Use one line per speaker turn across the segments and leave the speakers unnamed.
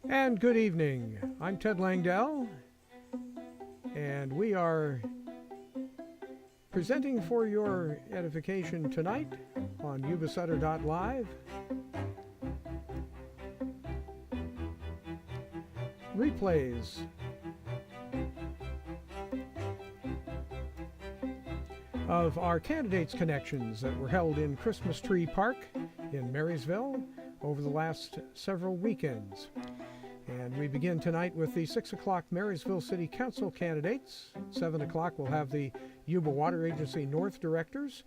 And good evening. I'm Ted Langdell, and we are presenting for your edification tonight on Yuba-Sutter.live replays of our candidates' connections that were held in Christmas Tree Park in Marysville over the last several weekends. And we begin tonight with the 6 o'clock Marysville City Council candidates. At 7 o'clock we'll have the Yuba Water Agency North directors,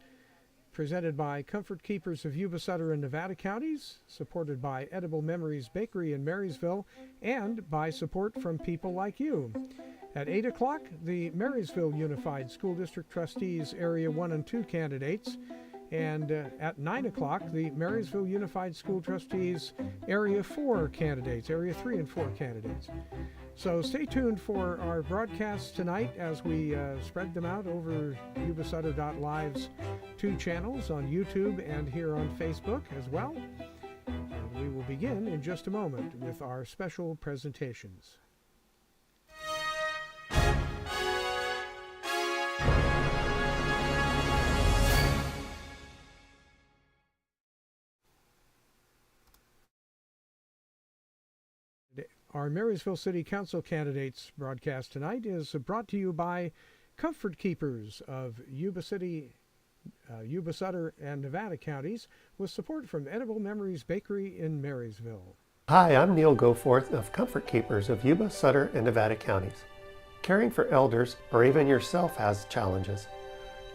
presented by Comfort Keepers of Yuba-Sutter and Nevada counties, supported by Edible Memories Bakery in Marysville, and by support from people like you. At 8 o'clock, the Marysville Unified School District Trustees Area 1 and 2 candidates, and at 9 o'clock, the Marysville Unified School Trustees Area 4 candidates, Area 3 and 4 candidates. So stay tuned for our broadcasts tonight as we spread them out over Yuba-Sutter.live's 2 channels on YouTube and here on Facebook as well. And we will begin in just a moment with our special presentations. Our Marysville City Council candidates broadcast tonight is brought to you by Comfort Keepers of Yuba-Sutter and Nevada counties, with support from Edible Memories Bakery in Marysville.
Hi, I'm Neil Goforth of Comfort Keepers of Yuba, Sutter, and Nevada counties. Caring for elders or even yourself has challenges.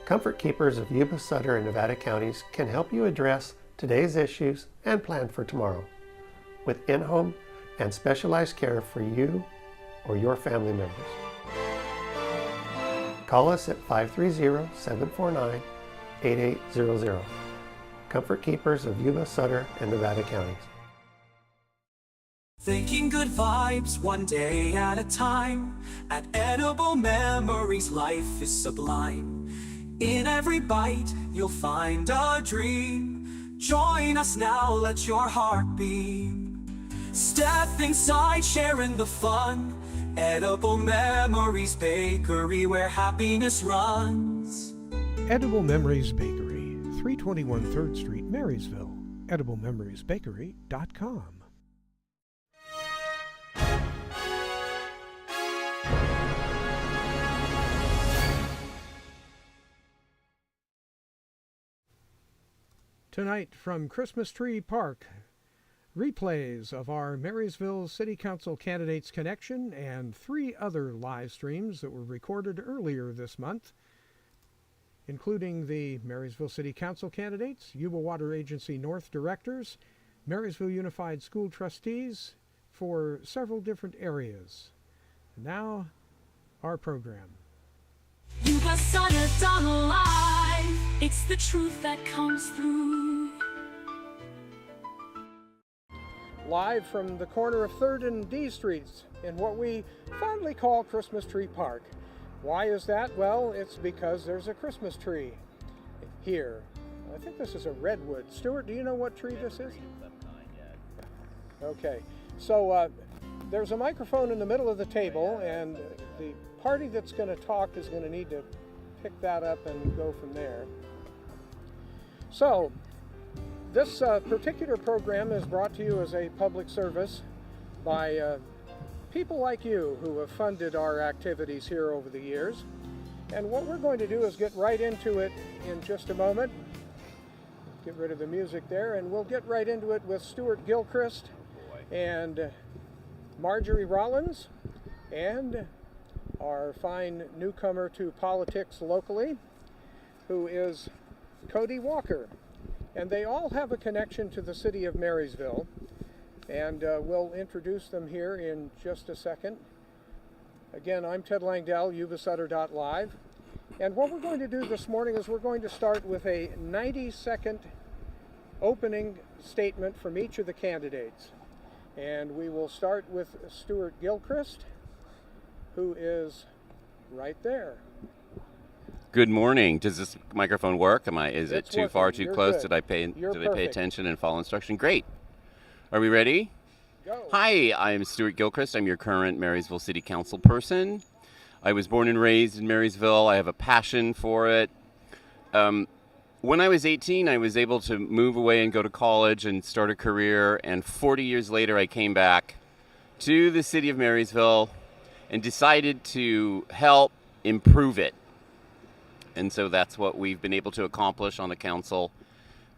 Comfort Keepers of Yuba, Sutter, and Nevada counties can help you address today's issues and plan for tomorrow with in-home and specialized care for you or your family members. Call us at 530-749-8800. Comfort Keepers of Yuba, Sutter, and Nevada counties.
Thinking good vibes one day at a time. At Edible Memories, life is sublime. In every bite, you'll find a dream. Join us now, let your heart beat. Step inside, sharing the fun. Edible Memories Bakery, where happiness runs.
Edible Memories Bakery, 321 3rd Street, Marysville. EdibleMemoriesBakery.com. Tonight from Christmas Tree Park, replays of our Marysville City Council candidates connection and 3 other live streams that were recorded earlier this month, including the Marysville City Council candidates, Yuba Water Agency North directors, Marysville Unified School Trustees for several different areas. Now, our program.
Yuba-Sutter done live. It's the truth that comes through.
Live from the corner of 3rd and D Streets in what we fondly call Christmas Tree Park. Why is that? Well, it's because there's a Christmas tree here. I think this is a redwood. Stuart, do you know what tree this is? Okay, so there's a microphone in the middle of the table, and the party that's going to talk is going to need to pick that up and go from there. So, this particular program is brought to you as a public service by people like you who have funded our activities here over the years. And what we're going to do is get right into it in just a moment. Get rid of the music there, and we'll get right into it with Stuart Gilchrist and Marjorie Rollins and our fine newcomer to politics locally, who is Cody Walker. And they all have a connection to the city of Marysville, and we'll introduce them here in just a second. Again, I'm Ted Langdell, Yuba-Sutter.live, and what we're going to do this morning is we're going to start with a 90-second opening statement from each of the candidates. And we will start with Stuart Gilchrist, who is right there.
Good morning. Does this microphone work? Is it too far, too
You're
close?
good.
Did I pay
You're
pay
perfect.
attention and follow instruction? Great. Are we ready?
Go.
Hi, I'm Stuart Gilchrist. I'm your current Marysville City Council person. I was born and raised in Marysville. I have a passion for it. When I was 18, I was able to move away and go to college and start a career. And 40 years later, I came back to the city of Marysville and decided to help improve it. And so that's what we've been able to accomplish on the council.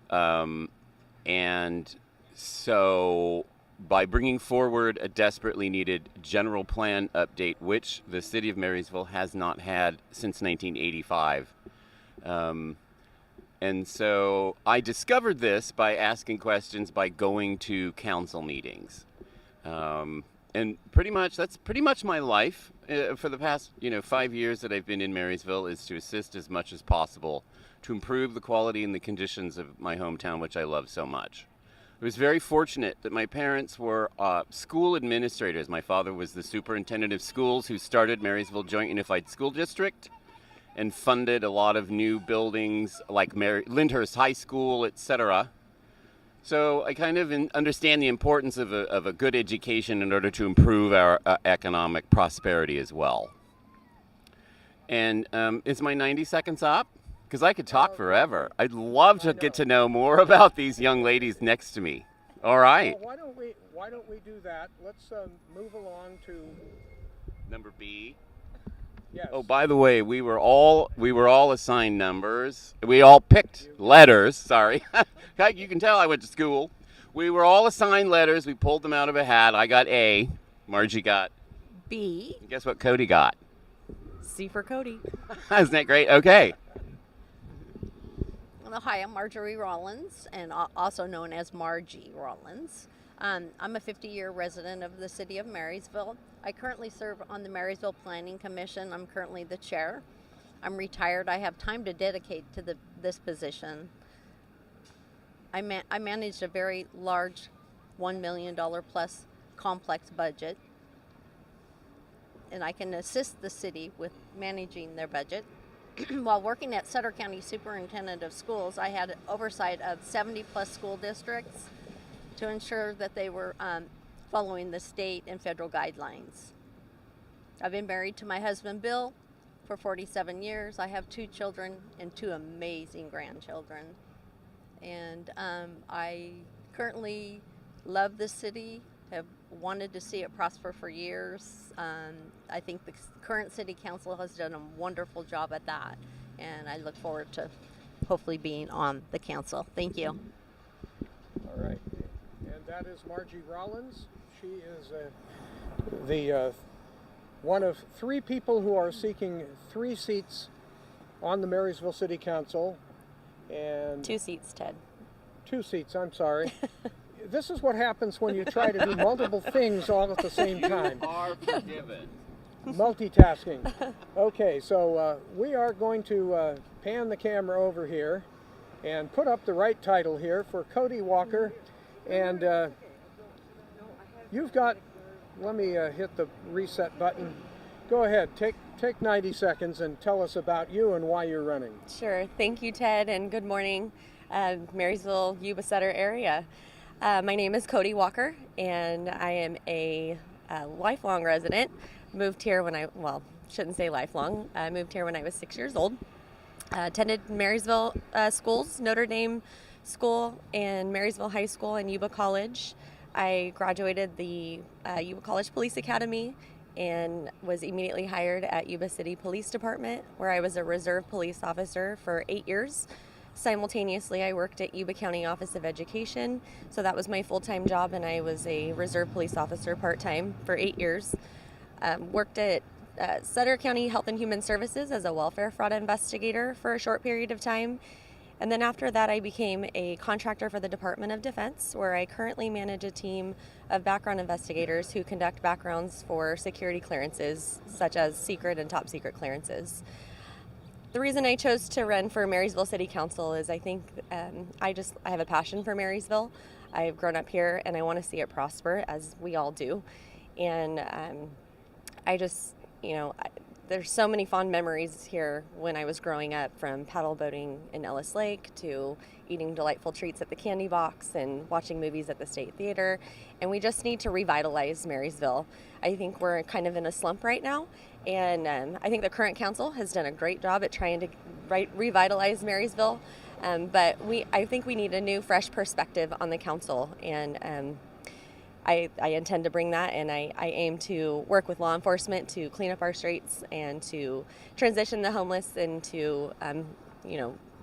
And so by bringing forward a desperately needed general plan update, which the city of Marysville has not had since 1985. And so I discovered this by asking questions, by going to council meetings. And that's pretty much my life for the past 5 years that I've been in Marysville, is to assist as much as possible to improve the quality and the conditions of my hometown, which I love so much. I was very fortunate that my parents were school administrators. My father was the superintendent of schools who started Marysville Joint Unified School District and funded a lot of new buildings like Lyndhurst High School, etc. So I kind of understand the importance of a good education in order to improve our economic prosperity as well. And is my 90 seconds up? Because I could talk forever. I'd love to get to know more about these young ladies next to me. All right.
Well, why don't we do that? Let's move along to
Number B.
yes.
Oh, by the way, we were all assigned numbers. We all picked letters. Sorry. You can tell I went to school. We were all assigned letters. We pulled them out of a hat. I got A. Margie got
B.
And guess what Cody got?
C for Cody.
Isn't that great? Okay.
Well, hi, I'm Marjorie Rollins, and also known as Margie Rollins. I'm a 50-year resident of the city of Marysville. I currently serve on the Marysville Planning Commission. I'm currently the chair. I'm retired. I have time to dedicate to this position. I managed a very large $1 million plus complex budget, and I can assist the city with managing their budget. While working at Sutter County Superintendent of Schools, I had oversight of 70 plus school districts to ensure that they were following the state and federal guidelines. I've been married to my husband Bill for 47 years. I have 2 children and 2 amazing grandchildren. And I currently love the city, have wanted to see it prosper for years. I think the current city council has done a wonderful job at that, and I look forward to hopefully being on the council. Thank you.
All right. And that is Margie Rollins. She is the one of 3 people who are seeking 3 seats on the Marysville City Council. And
2 seats, Ted.
2 seats, I'm sorry. This is what happens when you try to do multiple things all at the same time.
Are forgiven.
Multitasking. Okay, so we are going to pan the camera over here and put up the right title here for Cody Walker. And you've got, let me hit the reset button. Go ahead, take 90 seconds and tell us about you and why you're running.
Sure. Thank you, Ted, and good morning, Marysville, Yuba-Sutter area. My name is Cody Walker, and I am a lifelong resident. Moved here when shouldn't say lifelong. I moved here when I was 6 years old. Attended Marysville schools, Notre Dame School and Marysville High School and Yuba College. I graduated the Yuba College Police Academy and was immediately hired at Yuba City Police Department, where I was a reserve police officer for 8 years. Simultaneously, I worked at Yuba County Office of Education, so that was my full-time job, and I was a reserve police officer part-time for 8 years. Worked at Sutter County Health and Human Services as a welfare fraud investigator for a short period of time. And then after that, I became a contractor for the Department of Defense, where I currently manage a team of background investigators who conduct backgrounds for security clearances, such as secret and top secret clearances. The reason I chose to run for Marysville City Council is I think I have a passion for Marysville. I've grown up here and I want to see it prosper, as we all do. And there's so many fond memories here when I was growing up, from paddle boating in Ellis Lake to eating delightful treats at the Candy Box and watching movies at the State Theater. And we just need to revitalize Marysville. I think we're kind of in a slump right now, and I think the current council has done a great job at trying to revitalize Marysville. But I think we need a new, fresh perspective on the council, and I intend to bring that, and I aim to work with law enforcement to clean up our streets and to transition the homeless into,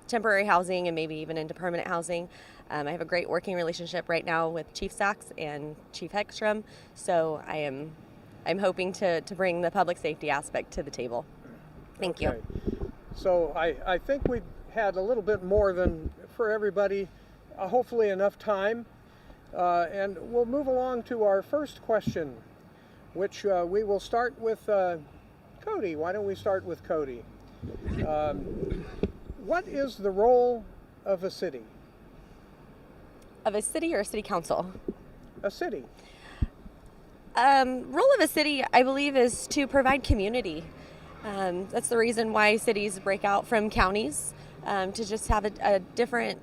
temporary housing and maybe even into permanent housing. I have a great working relationship right now with Chief Sachs and Chief Hegstrom, so I'm hoping to bring the public safety aspect to the table. Thank you.
So I think we've had a little bit more than for everybody, hopefully enough time. And we'll move along to our first question, which we will start with Cody. Why don't we start with Cody? What is the role of a city?
Of a city or a city council?
A city.
Role of a city, I believe, is to provide community. That's the reason why cities break out from counties, to just have a different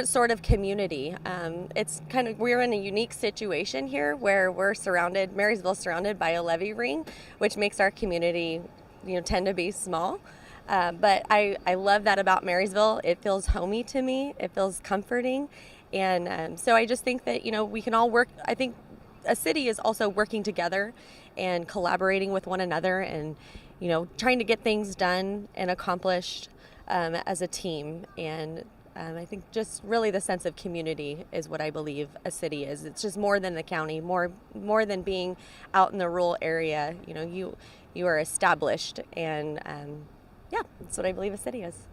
sort of community. We're in a unique situation here where Marysville's surrounded by a levee ring, which makes our community, tend to be small. But I love that about Marysville. It feels homey to me. It feels comforting. And so I just think that, we can all work. I think a city is also working together and collaborating with one another and, trying to get things done and accomplished as a team. And I think just really the sense of community is what I believe a city is. It's just more than the county, more than being out in the rural area. You are established, and that's what I believe a city is.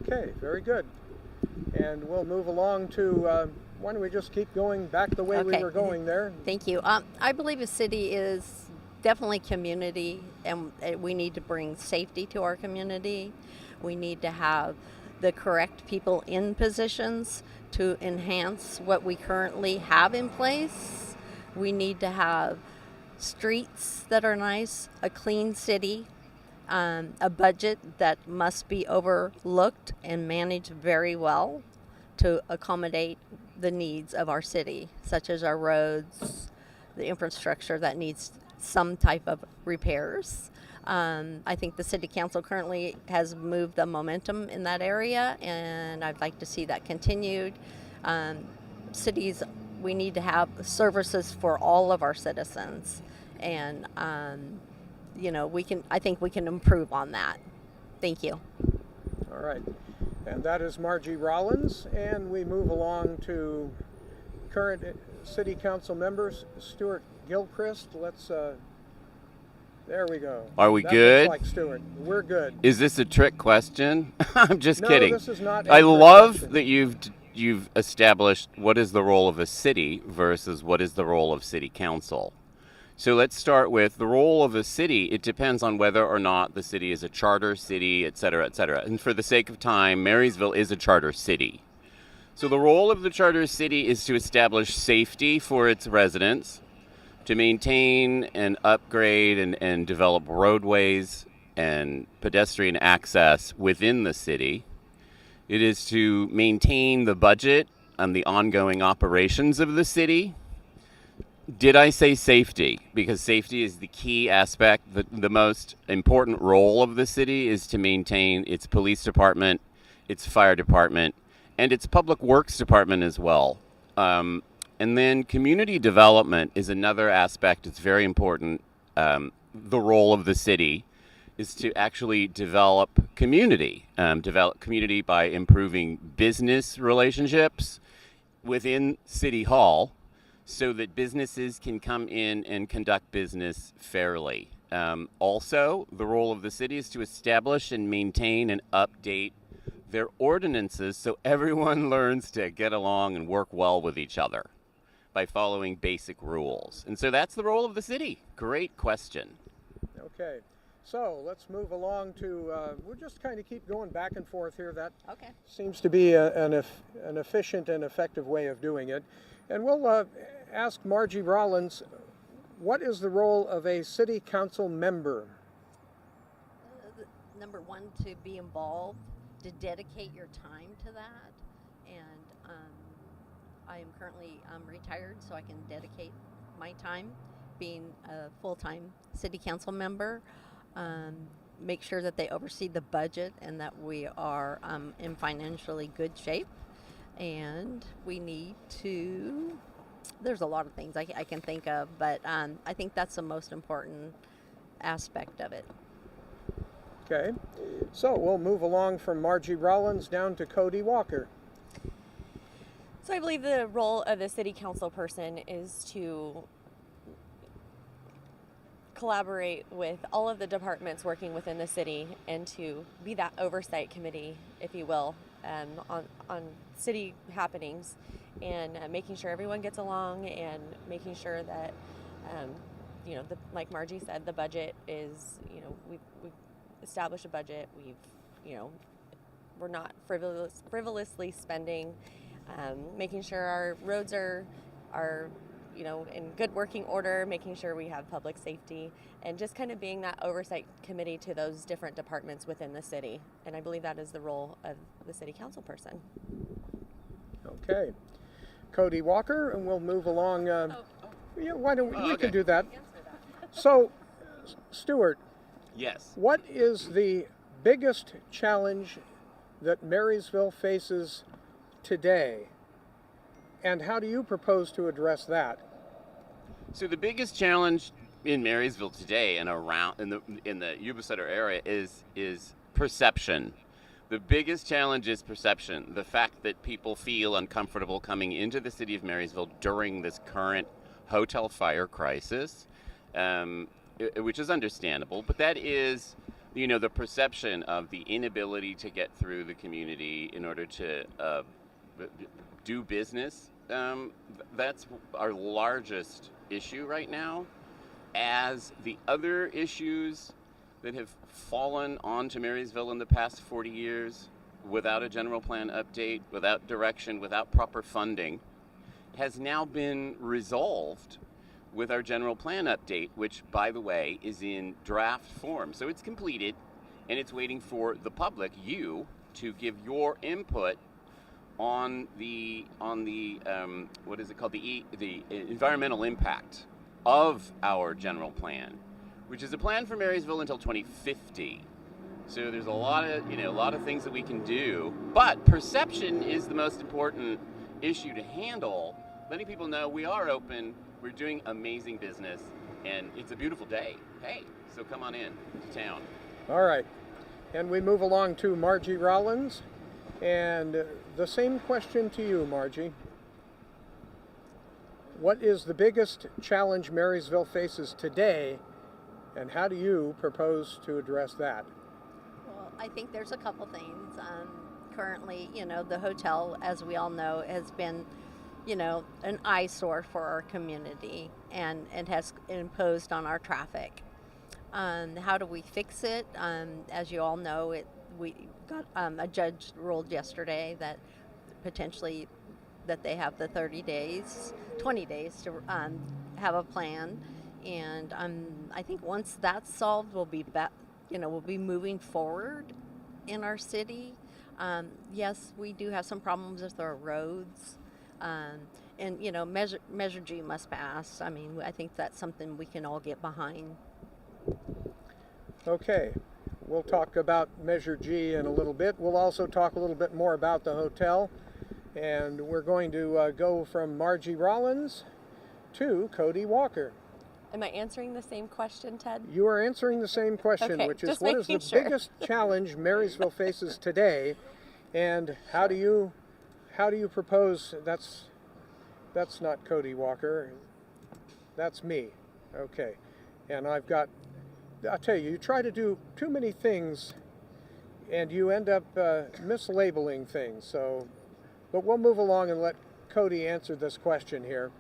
Okay, very good. And we'll move along to, why don't we just keep going back the way we were going there?
Thank you. I believe a city is definitely community, and we need to bring safety to our community. We need to have the correct people in positions to enhance what we currently have in place. We need to have streets that are nice, a clean city, a budget that must be overlooked and managed very well to accommodate the needs of our city, such as our roads, the infrastructure that needs some type of repairs. I think the City Council currently has moved the momentum in that area, and I'd like to see that continued. Cities, we need to have services for all of our citizens, and I think we can improve on that. Thank you.
All right, and that is Margie Rollins, and we move along to current City Council members. Stuart Gilchrist, let's. There we go.
Are we
that
good?
Looks like Stuart. We're good.
Is this a trick question? I'm just kidding.
No, this is not.
I love that you've established what is the role of a city versus what is the role of city council. So let's start with the role of a city. It depends on whether or not the city is a charter city, et cetera, et cetera. And for the sake of time, Marysville is a charter city. So the role of the charter city is to establish safety for its residents, to maintain and upgrade and develop roadways and pedestrian access within the city. It is to maintain the budget and the ongoing operations of the city. Did I say safety? Because safety is the key aspect. The most important role of the city is to maintain its police department, its fire department, and its public works department as well. And then community development is another aspect. It's very important. The role of the city is to actually develop community by improving business relationships within City Hall so that businesses can come in and conduct business fairly. Also, the role of the city is to establish and maintain and update their ordinances so everyone learns to get along and work well with each other by following basic rules. And so that's the role of the city. Great question.
Okay, so let's move along to, we'll just kind of keep going back and forth here. That seems to be an efficient and effective way of doing it. And we'll ask Margie Rollins, what is the role of a city council member?
number one, to be involved, to dedicate your time to that. And I am currently retired, so I can dedicate my time being a full-time city council member. Make sure that they oversee the budget and that we are in financially good shape. And we need to, there's a lot of things I can think of, but I think that's the most important aspect of it.
Okay, so we'll move along from Margie Rollins down to Cody Walker.
So I believe the role of the city council person is to collaborate with all of the departments working within the city and to be that oversight committee, if you will, on city happenings, and making sure everyone gets along, and making sure that like Margie said, the budget is, we've established a budget. We're not frivolously spending. Making sure our roads are in good working order, making sure we have public safety, and just kind of being that oversight committee to those different departments within the city. And I believe that is the role of the city council person.
Okay, Cody Walker, and we'll move along. Yeah, why don't we
okay.
can do that. So, Stuart.
Yes.
What is the biggest challenge that Marysville faces today, and how do you propose to address that?
So the biggest challenge in Marysville today and around in the Yuba-Sutter area is perception. The biggest challenge is perception. The fact that people feel uncomfortable coming into the city of Marysville during this current hotel fire crisis, which is understandable, but that is, the perception of the inability to get through the community in order to do business. That's our largest issue right now. As the other issues that have fallen onto Marysville in the past 40 years, without a general plan update, without direction, without proper funding, has now been resolved with our general plan update, which, by the way, is in draft form. So it's completed, and it's waiting for the public, you, to give your input on the what is it called, the environmental impact of our general plan, which is a plan for Marysville until 2050. So there's a lot of things that we can do, but perception is the most important issue to handle. Letting people know we are open, we're doing amazing business, and it's a beautiful day. Hey, so come on in to town.
All right, and we move along to Margie Rollins, and the same question to you, Margie. What is the biggest challenge Marysville faces today, and how do you propose to address that?
Well, I think there's a couple things. Currently, the hotel, as we all know, has been, an eyesore for our community, and has imposed on our traffic. How do we fix it? As you all know, we got a judge ruled yesterday that potentially that they have the 20 days to have a plan, and I think once that's solved, we'll be moving forward in our city. Yes, we do have some problems with our roads, and Measure G must pass. I mean, I think that's something we can all get behind.
Okay, we'll talk about Measure G in a little bit. We'll also talk a little bit more about the hotel, and we're going to go from Margie Rollins to Cody Walker.
Am I answering the same question, Ted?
You are answering the same question,
Okay,
which is
just
what is the
making sure.
biggest challenge Marysville faces today, and how do you propose? That's not Cody Walker. That's me. Okay, and I'll tell you, you try to do too many things, and you end up mislabeling things. But we'll move along and let Cody answer this question here,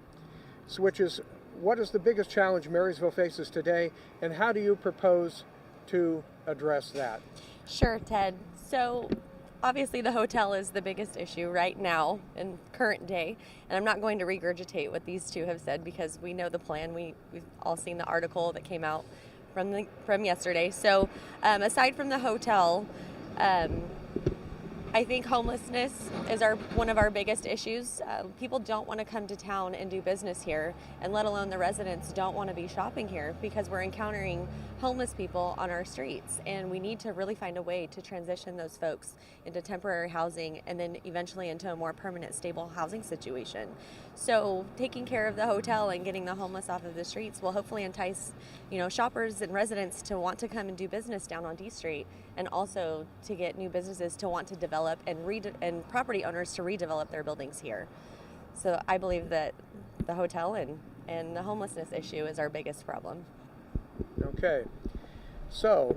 which is, what is the biggest challenge Marysville faces today, and how do you propose to address that?
Sure, Ted. So obviously the hotel is the biggest issue right now in current day, and I'm not going to regurgitate what these two have said because we know the plan. We've all seen the article that came out from yesterday. So aside from the hotel, I think homelessness is one of our biggest issues. People don't want to come to town and do business here, and let alone the residents don't want to be shopping here because we're encountering homeless people on our streets, and we need to really find a way to transition those folks into temporary housing and then eventually into a more permanent, stable housing situation. So taking care of the hotel and getting the homeless off of the streets will hopefully entice, shoppers and residents to want to come and do business down on D Street, and also to get new businesses to want to develop and property owners to redevelop their buildings here. So I believe that the hotel and the homelessness issue is our biggest problem.
Okay. So,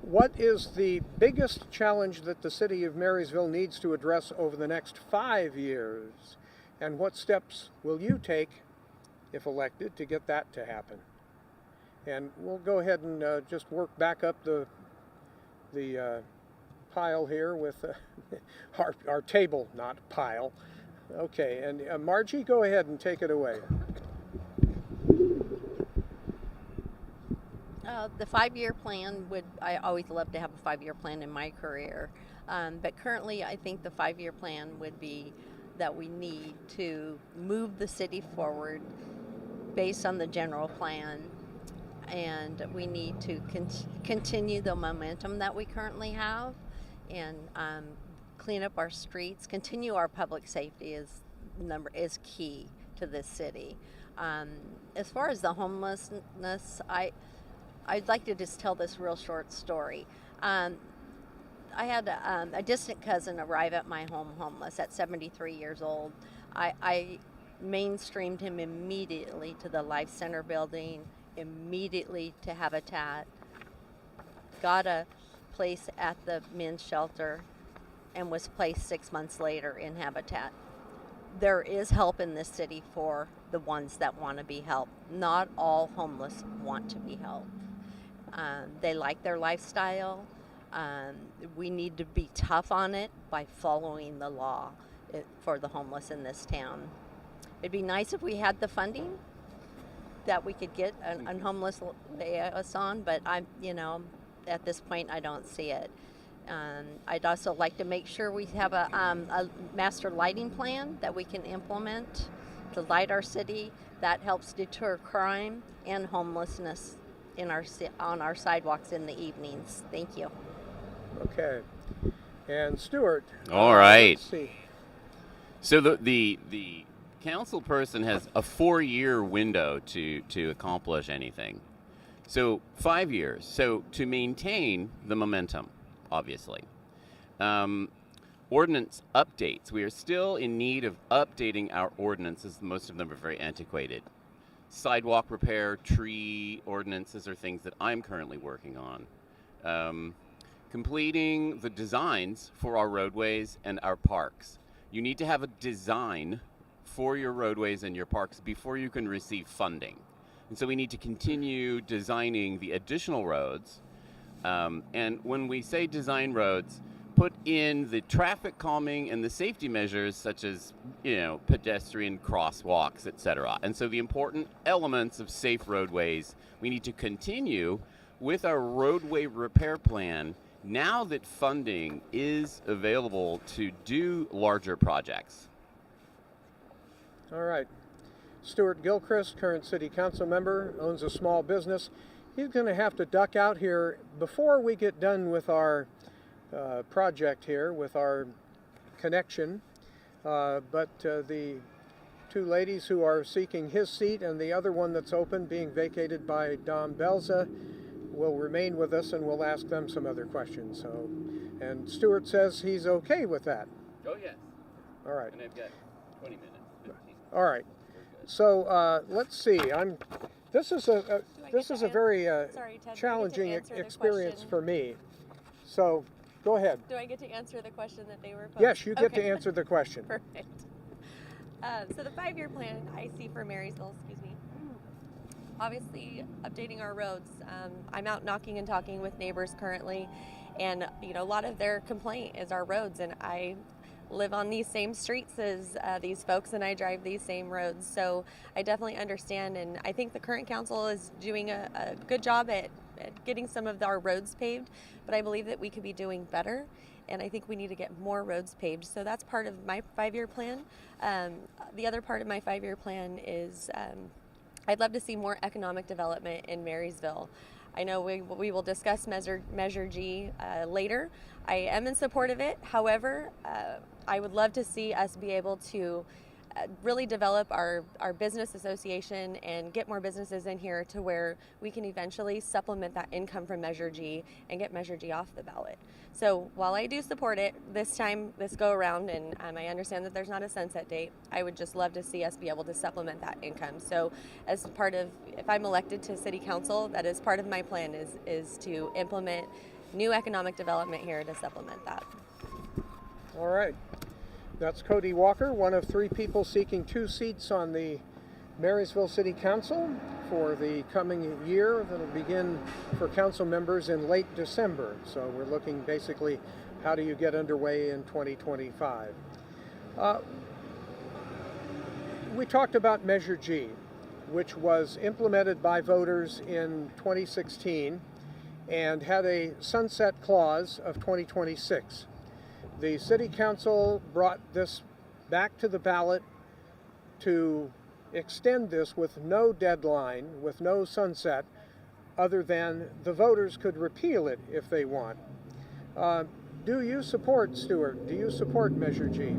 what is the biggest challenge that the city of Marysville needs to address over the next 5 years? And what steps will you take, if elected, to get that to happen? And we'll go ahead and just work back up the pile here with our table, not pile. Okay, and Margie, go ahead and take it away.
The 5-year plan I always love to have a 5-year plan in my career. But currently I think the 5-year plan would be that we need to move the city forward based on the general plan. And we need to continue the momentum that we currently have and clean up our streets. Continue our public safety is key to this city. As far as the homelessness, I'd like to just tell this real short story. I had a distant cousin arrive at my home homeless at 73 years old. I mainstreamed him immediately to the Life Center building, immediately to Habitat, got a place at the men's shelter, and was placed 6 months later in Habitat. There is help in this city for the ones that want to be helped. Not all homeless want to be helped. They like their lifestyle. We need to be tough on it by following the law for the homeless in this town. It'd be nice if we had the funding that we could get an homeless liaison, but at this point I don't see it. I'd also like to make sure we have a master lighting plan that we can implement to light our city. That helps deter crime and homelessness on our sidewalks in the evenings. Thank you.
Okay. And Stuart.
All right.
Let's see.
So the council person has a 4-year window to accomplish anything. So 5 years. So to maintain the momentum, obviously. Ordinance updates. We are still in need of updating our ordinances. Most of them are very antiquated. Sidewalk repair, tree ordinances are things that I'm currently working on. Completing the designs for our roadways and our parks. You need to have a design for your roadways and your parks before you can receive funding. And so we need to continue designing the additional roads. And when we say design roads, put in the traffic calming and the safety measures such as, pedestrian crosswalks, etc. And so the important elements of safe roadways, we need to continue with our roadway repair plan now that funding is available to do larger projects.
All right. Stuart Gilchrist, current city council member, owns a small business. He's going to have to duck out here before we get done with our project here, with our connection. But the two ladies who are seeking his seat and the other one that's open, being vacated by Dom Belza, will remain with us, and we'll ask them some other questions. So, and Stuart says he's okay with that.
Oh, yes.
All right.
And I've got 20 minutes, 15.
All right. So let's see. This is a very challenging experience for me. So go ahead.
Do I get to answer the question that they were posed?
Yes, you get to answer the question.
Perfect. So the 5-year plan I see for Marysville, obviously updating our roads. I'm out knocking and talking with neighbors currently, and a lot of their complaint is our roads, and I live on these same streets as these folks, and I drive these same roads, so I definitely understand, and I think the current council is doing a good job at getting some of our roads paved, but I believe that we could be doing better, and I think we need to get more roads paved. So that's part of my 5-year plan. The other part of my 5-year plan is I'd love to see more economic development in Marysville. I know we will discuss Measure G later. I am in support of it. However, I would love to see us be able to really develop our business association and get more businesses in here to where we can eventually supplement that income from Measure G and get Measure G off the ballot. So while I do support it this go around, and I understand that there's not a sunset date, I would just love to see us be able to supplement that income. So as part of, if I'm elected to City Council, that is part of my plan is to implement new economic development here to supplement that.
All right. That's Cody Walker, one of 3 people seeking 2 seats on the Marysville City Council for the coming year. That'll begin for council members in late December. So we're looking basically, how do you get underway in 2025? We talked about Measure G, which was implemented by voters in 2016 and had a sunset clause of 2026. The City Council brought this back to the ballot to extend this with no deadline, with no sunset, other than the voters could repeal it if they want. Do you support, Stuart, do you support Measure G?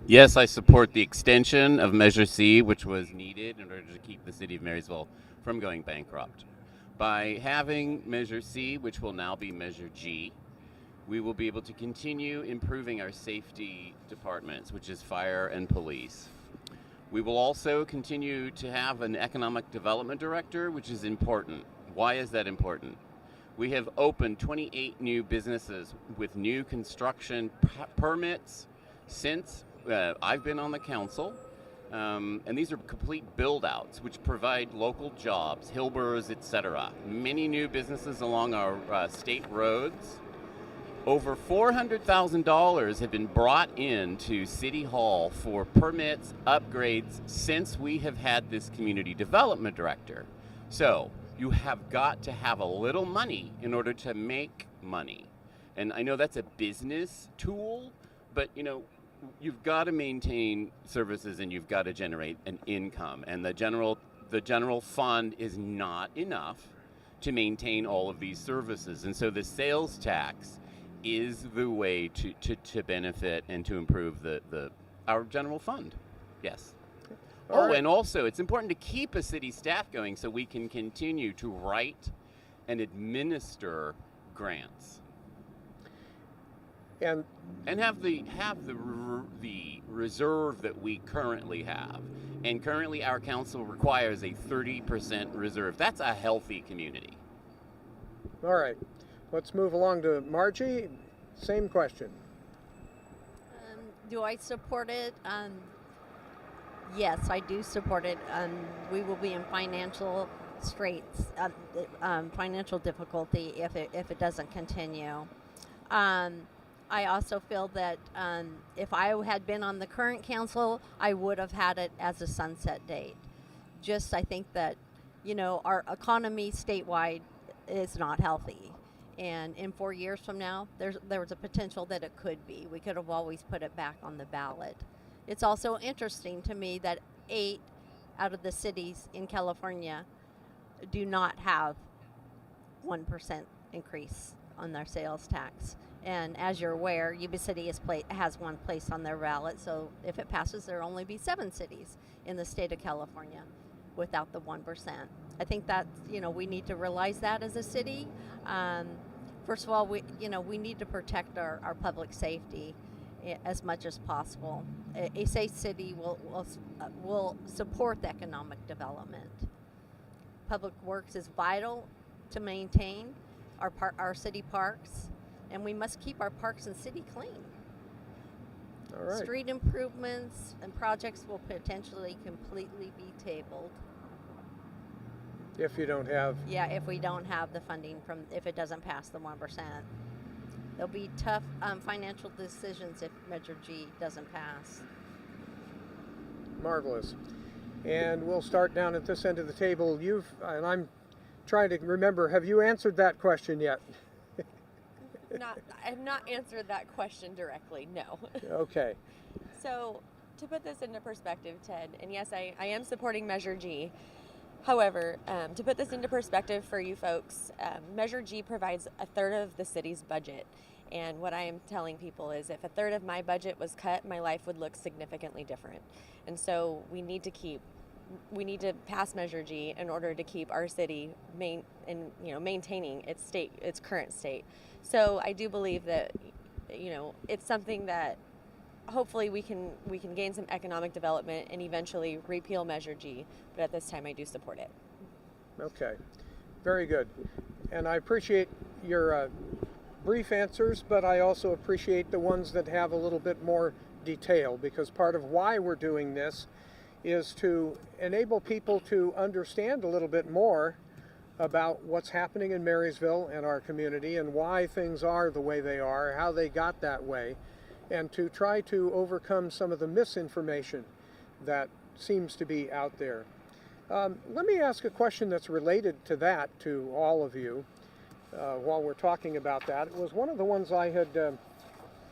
Yes, I support the extension of Measure C, which was needed in order to keep the city of Marysville from going bankrupt. By having Measure C, which will now be Measure G, we will be able to continue improving our safety departments, which is fire and police. We will also continue to have an economic development director, which is important. Why is that important? We have opened 28 new businesses with new construction permits since I've been on the council. And these are complete build-outs, which provide local jobs, Hillburrs, etc. Many new businesses along our state roads. Over $400,000 have been brought into City Hall for permits, upgrades, since we have had this community development director. So you have got to have a little money in order to make money. And I know that's a business tool, but you've got to maintain services and you've got to generate an income. And the general fund is not enough to maintain all of these services. And so the sales tax is the way to benefit and to improve our general fund. Yes.
All right.
And also it's important to keep a city staff going so we can continue to write and administer grants.
And
have the reserve that we currently have. And currently our council requires a 30% reserve. That's a healthy community.
all right, let's move along to Margie. Same question.
Do I support it? Yes, I do support it. We will be in financial straits, financial difficulty if it doesn't continue. I also feel that if I had been on the current council, I would have had it as a sunset date. I think that, our economy statewide is not healthy. And in 4 years from now, there was a potential that it could be. We could have always put it back on the ballot. It's also interesting to me that 8 out of the cities in California do not have 1% increase on their sales tax. And as you're aware, Yuba City has one place on their ballot, so if it passes, there will only be 7 cities in the state of California without the 1%. I think that, we need to realize that as a city. First of all, we need to protect our public safety as much as possible. A safe city will support the economic development. Public works is vital to maintain our city parks, and we must keep our parks and city clean.
All right.
Street improvements and projects will potentially completely be tabled.
If you don't have...
Yeah, if we don't have the funding if it doesn't pass the 1%. There'll be tough financial decisions if Measure G doesn't pass.
Marvelous. And we'll start down at this end of the table. I'm trying to remember, have you answered that question yet?
I have not answered that question directly, no.
Okay.
So, to put this into perspective, Ted, and yes, I am supporting Measure G. However, to put this into perspective for you folks, Measure G provides a third of the city's budget. And what I am telling people is if a third of my budget was cut, my life would look significantly different. And so we need to pass Measure G in order to keep our city maintaining its current state. So I do believe that it's something that hopefully we can gain some economic development and eventually repeal Measure G. But at this time, I do support it.
Okay, very good. And I appreciate your brief answers, but I also appreciate the ones that have a little bit more detail, because part of why we're doing this is to enable people to understand a little bit more about what's happening in Marysville and our community and why things are the way they are, how they got that way, and to try to overcome some of the misinformation that seems to be out there. Let me ask a question that's related to that to all of you while we're talking about that. It was one of the ones I had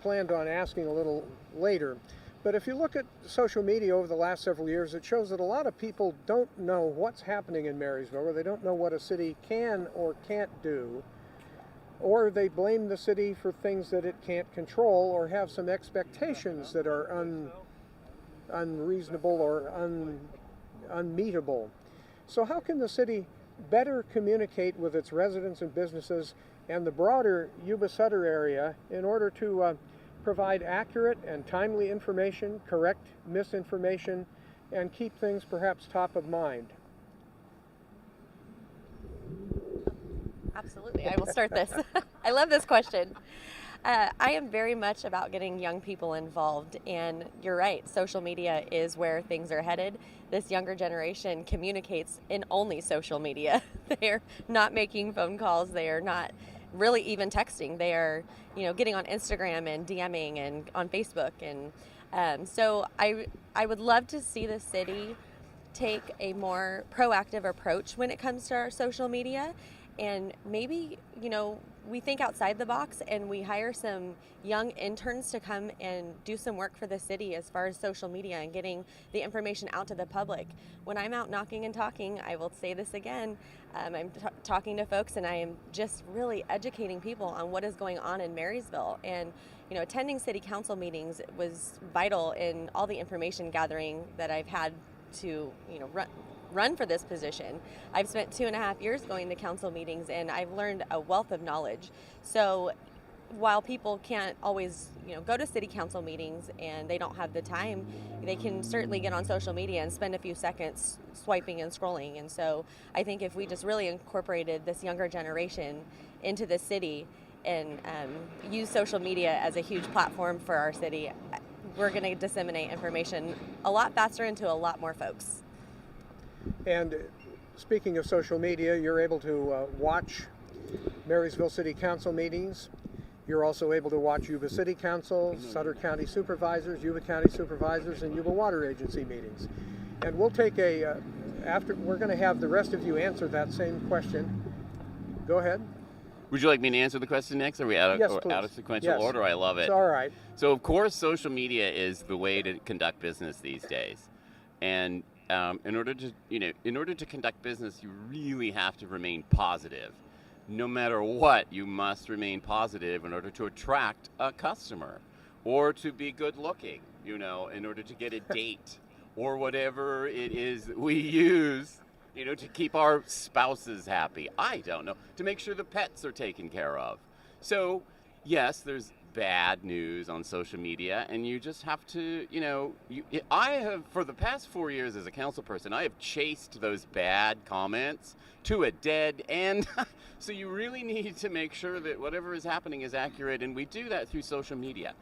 planned on asking a little later. But if you look at social media over the last several years, it shows that a lot of people don't know what's happening in Marysville, or they don't know what a city can or can't do, or they blame the city for things that it can't control, or have some expectations that are unreasonable or unmeetable. So how can the city better communicate with its residents and businesses and the broader Yuba-Sutter area in order to provide accurate and timely information, correct misinformation, and keep things perhaps top of mind?
Absolutely, I will start this. I love this question. I am very much about getting young people involved, and you're right, social media is where things are headed. This younger generation communicates in only social media. They're not making phone calls, they are not really even texting. They are, getting on Instagram and DMing and on Facebook. And so I would love to see the city take a more proactive approach when it comes to our social media. And maybe, we think outside the box and we hire some young interns to come and do some work for the city as far as social media and getting the information out to the public. When I'm out knocking and talking, I will say this again, I'm talking to folks and I am just really educating people on what is going on in Marysville. And, attending city council meetings was vital in all the information gathering that I've had to, run for this position. I've spent 2.5 years going to council meetings and I've learned a wealth of knowledge. So while people can't always, go to city council meetings and they don't have the time, they can certainly get on social media and spend a few seconds swiping and scrolling. And so I think if we just really incorporated this younger generation into the city and use social media as a huge platform for our city, we're going to disseminate information a lot faster and to a lot more folks.
And speaking of social media, you're able to watch Marysville City Council meetings. You're also able to watch Yuba City Council, Sutter County Supervisors, Yuba County Supervisors, and Yuba Water Agency meetings. And we'll take we're going to have the rest of you answer that same question. Go ahead.
Would you like me to answer the question next? Are we out of sequential order? I love it.
It's all right.
So of course, social media is the way to conduct business these days. And in order to conduct business, you really have to remain positive. No matter what, you must remain positive in order to attract a customer, or to be good looking, in order to get a date, or whatever it is that we use, to keep our spouses happy. I don't know, to make sure the pets are taken care of. So, yes, there's bad news on social media, and you just have to, I have, for the past 4 years as a council person, I have chased those bad comments to a dead end. So you really need to make sure that whatever is happening is accurate, and we do that through social media.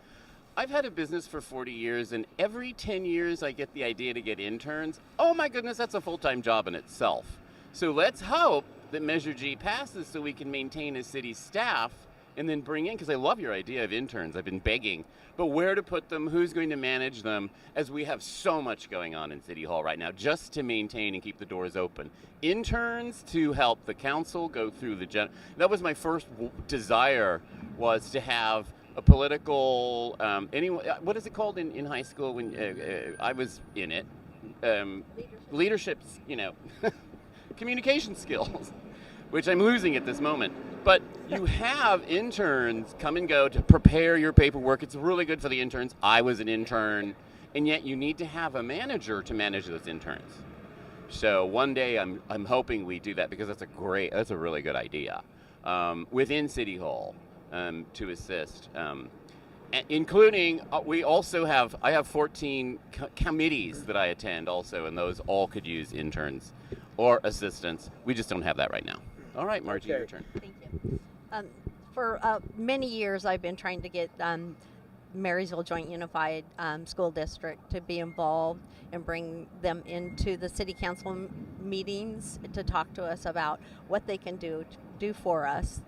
I've had a business for 40 years, and every 10 years I get the idea to get interns. Oh my goodness, that's a full-time job in itself. So let's hope that Measure G passes so we can maintain a city staff and then bring in, because I love your idea of interns. I've been begging, but where to put them, who's going to manage them, as we have so much going on in City Hall right now, just to maintain and keep the doors open. Interns to help the council go through that was my first desire, was to have a political, what is it called in high school when I was in it? Leadership, communication skills, which I'm losing at this moment. But you have interns come and go to prepare your paperwork. It's really good for the interns. I was an intern, and yet you need to have a manager to manage those interns. So one day I'm hoping we do that, because that's a really good idea within City Hall to assist. Including, I have 14 committees that I attend also, and those all could use interns or assistants. We just don't have that right now. All right, Margie,
Okay.
your turn.
Thank you. For many years, I've been trying to get Marysville Joint Unified School District to be involved and bring them into the city council meetings to talk to us about what they can do for us.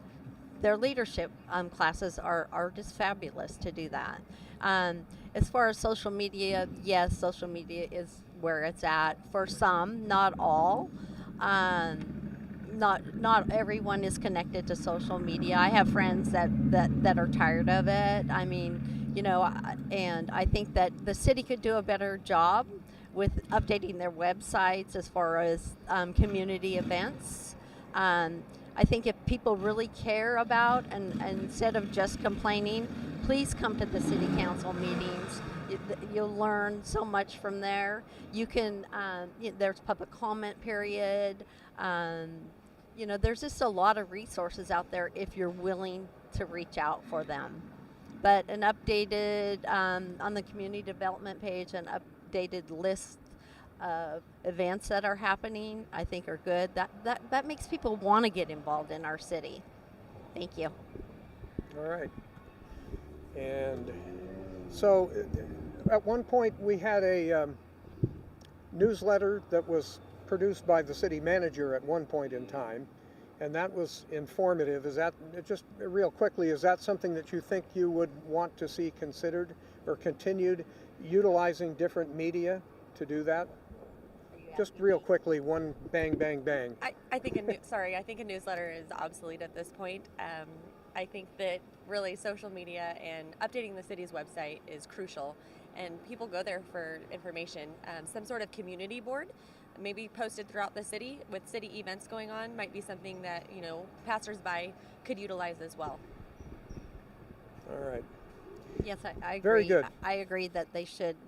Their leadership classes are just fabulous to do that. As far as social media, yes, social media is where it's at for some, not all. Not everyone is connected to social media. I have friends that are tired of it. I mean, and I think that the city could do a better job with updating their websites as far as community events. I think if people really care about, and instead of just complaining, please come to the city council meetings. You'll learn so much from there. You can, there's public comment period. There's just a lot of resources out there if you're willing to reach out for them. But an updated, on the community development page, an updated list events that are happening, I think are good. That makes people want to get involved in our city. Thank you.
All right. And so at one point we had a newsletter that was produced by the city manager at one point in time, and that was informative. Is that, just real quickly, is that something that you think you would want to see considered or continued, utilizing different media to do that? Just real quickly, one bang, bang, bang.
I think a newsletter is obsolete at this point. I think that really social media and updating the city's website is crucial, and people go there for information. Some sort of community board, maybe posted throughout the city with city events going on, might be something that passersby could utilize as well.
All right.
Yes, I agree.
Very good.
I agree that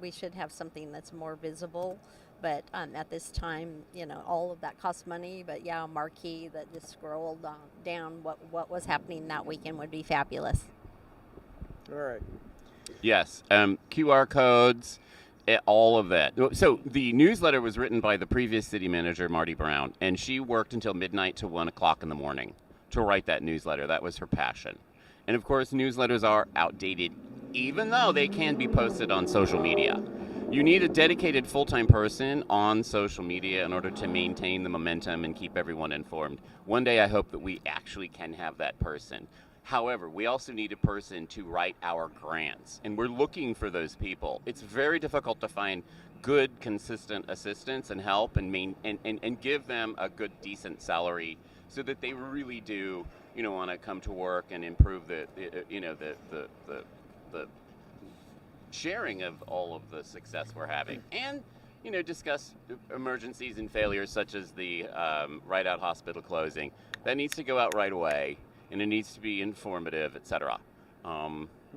we should have something that's more visible. But at this time, all of that costs money. But yeah, a marquee that just scrolled down what was happening that weekend would be fabulous.
All right.
Yes, QR codes, all of that. So the newsletter was written by the previous city manager, Marty Brown, and she worked until midnight to 1 o'clock in the morning to write that newsletter. That was her passion. And of course, newsletters are outdated, even though they can be posted on social media. You need a dedicated full-time person on social media in order to maintain the momentum and keep everyone informed. One day I hope that we actually can have that person. However, we also need a person to write our grants, and we're looking for those people. It's very difficult to find good, consistent assistance and help and give them a good, decent salary so that they really do, want to come to work and improve the sharing of all of the success we're having, and discuss emergencies and failures such as the Right Out Hospital closing. That needs to go out right away, and it needs to be informative, etc.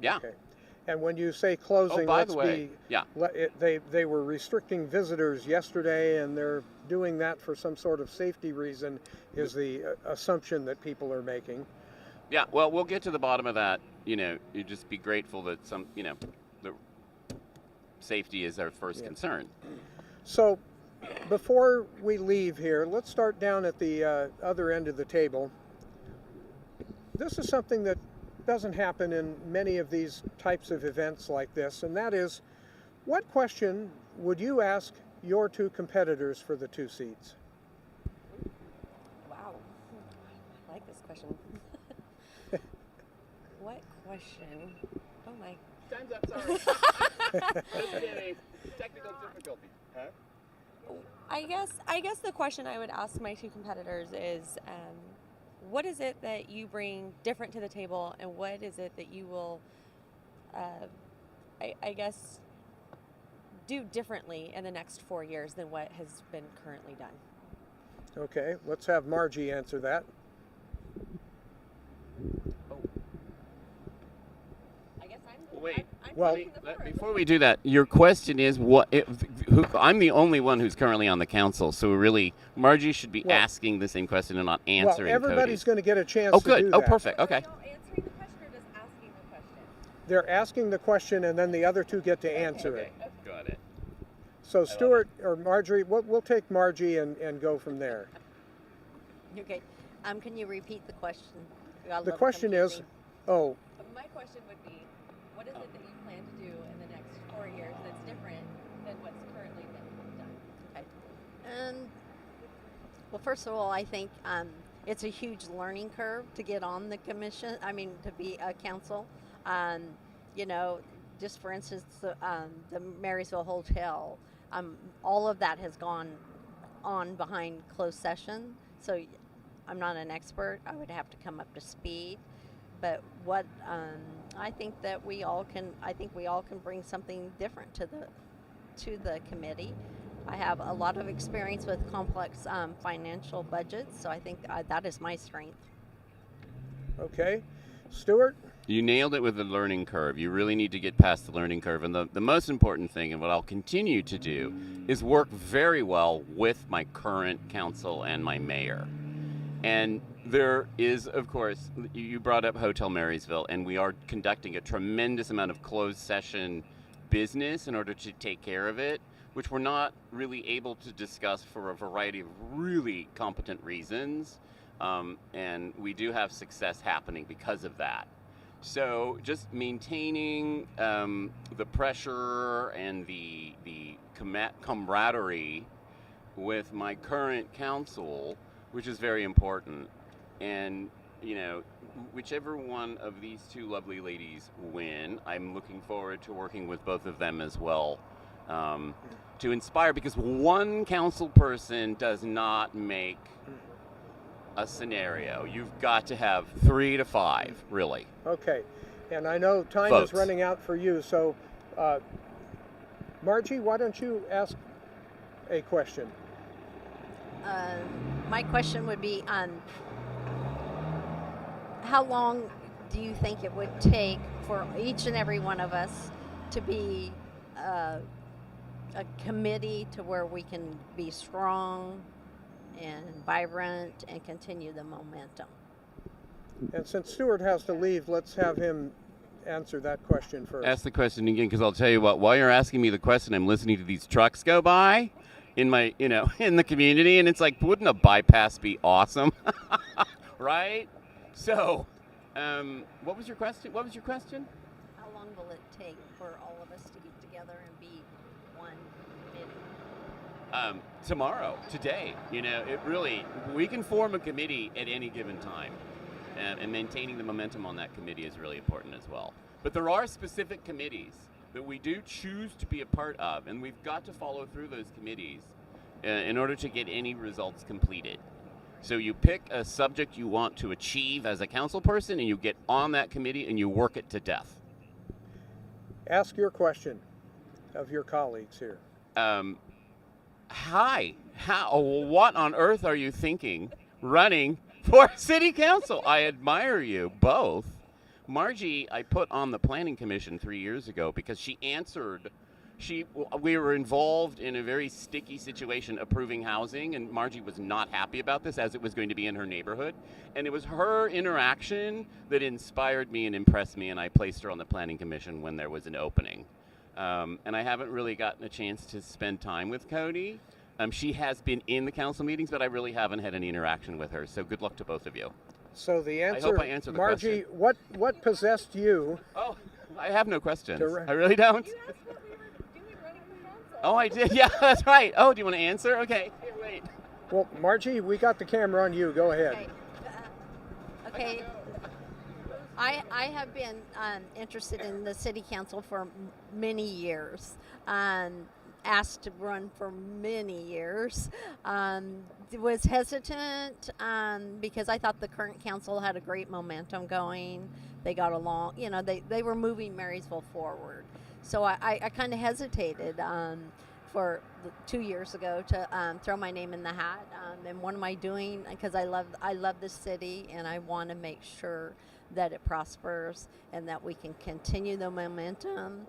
Yeah.
Okay. And when you say closing,
by the way,
they were restricting visitors yesterday, and they're doing that for some sort of safety reason, is the assumption that people are making.
Yeah. Well, we'll get to the bottom of that. You just be grateful that the safety is our first concern.
So before we leave here, let's start down at the other end of the table. This is something that doesn't happen in many of these types of events like this, and that is, what question would you ask your two competitors for the 2 seats?
Wow, I like this question. What question? Oh my.
Time's up, sorry. Just kidding. Technical difficulty. Huh?
I guess the question I would ask my two competitors is, what is it that you bring different to the table, and what is it that you will, I guess, do differently in the next 4 years than what has been currently done?
Okay, let's have Margie answer that.
I guess
Wait.
Well,
Before we do that, your question is I'm the only one who's currently on the council, so really Margie should be asking the same question and not answering.
Well, everybody's going to get a chance
Oh,
to
good.
do that.
Oh, perfect. Okay.
answering the question or just asking the question?
They're asking the question, and then the other two get to answer it.
Got it.
So Stuart or Marjorie, we'll take Margie and go from there.
Okay. Can you repeat the question?
The question is, oh,
My question would be, what is it that you plan to do in the next 4 years that's different than what's currently been done?
Okay. Well, first of all, I think it's a huge learning curve to get on the commission. I mean, to be a council. You know, just for instance, the Marysville Hotel, all of that has gone on behind closed session. So I'm not an expert. I would have to come up to speed. But what I think that we all can bring something different to the committee. I have a lot of experience with complex financial budgets, so I think that is my strength.
okay. Stuart?
You nailed it with the learning curve. You really need to get past the learning curve. And the most important thing, and what I'll continue to do, is work very well with my current council and my mayor. And there is, of course, you brought up Hotel Marysville, and we are conducting a tremendous amount of closed session business in order to take care of it, which we're not really able to discuss for a variety of really competent reasons. And we do have success happening because of that. So just maintaining the pressure and the camaraderie with my current council, which is very important. And, you know, whichever one of these two lovely ladies win, I'm looking forward to working with both of them as well to inspire, because one council person does not make a scenario. You've got to have 3 to 5, really.
Okay. And I know time
Votes.
is running out for you, so Margie, why don't you ask a question?
My question would be, how long do you think it would take for each and every one of us to be a committee to where we can be strong and vibrant and continue the momentum?
And since Stuart has to leave, let's have him answer that question first.
Ask the question again, because I'll tell you what, while you're asking me the question, I'm listening to these trucks go by in my, in the community, and it's like, wouldn't a bypass be awesome? Right? So, what was your question? How
How long will it take for all of us to get together and be one committee?
Tomorrow, today, it really, we can form a committee at any given time, and maintaining the momentum on that committee is really important as well. But there are specific committees that we do choose to be a part of, and we've got to follow through those committees in order to get any results completed. So you pick a subject you want to achieve as a council person, and you get on that committee and you work it to death.
Ask your question of your colleagues here.
Hi, what on earth are you thinking running for city council? I admire you both. Margie, I put on the planning commission 3 years ago because she answered. We were involved in a very sticky situation approving housing, and Margie was not happy about this, as it was going to be in her neighborhood. And it was her interaction that inspired me and impressed me, and I placed her on the planning commission when there was an opening. And I haven't really gotten a chance to spend time with Cody. She has been in the council meetings, but I really haven't had any interaction with her. So good luck to both of you.
So the answer,
I hope I answered the
Margie,
question.
what possessed you?
Oh, I have no questions. I really don't.
You asked what we were doing running for council.
Oh, I did. Yeah, that's right. Oh, do you want to answer? Okay. Here, wait.
Well, Margie, we got the camera on you. Go ahead.
Okay. I have been interested in the city council for many years. Asked to run for many years. Was hesitant because I thought the current council had a great momentum going. They got along, they were moving Marysville forward. So I kind of hesitated for 2 years ago to throw my name in the hat. And what am I doing? Because I love this city, and I want to make sure that it prospers and that we can continue the momentum.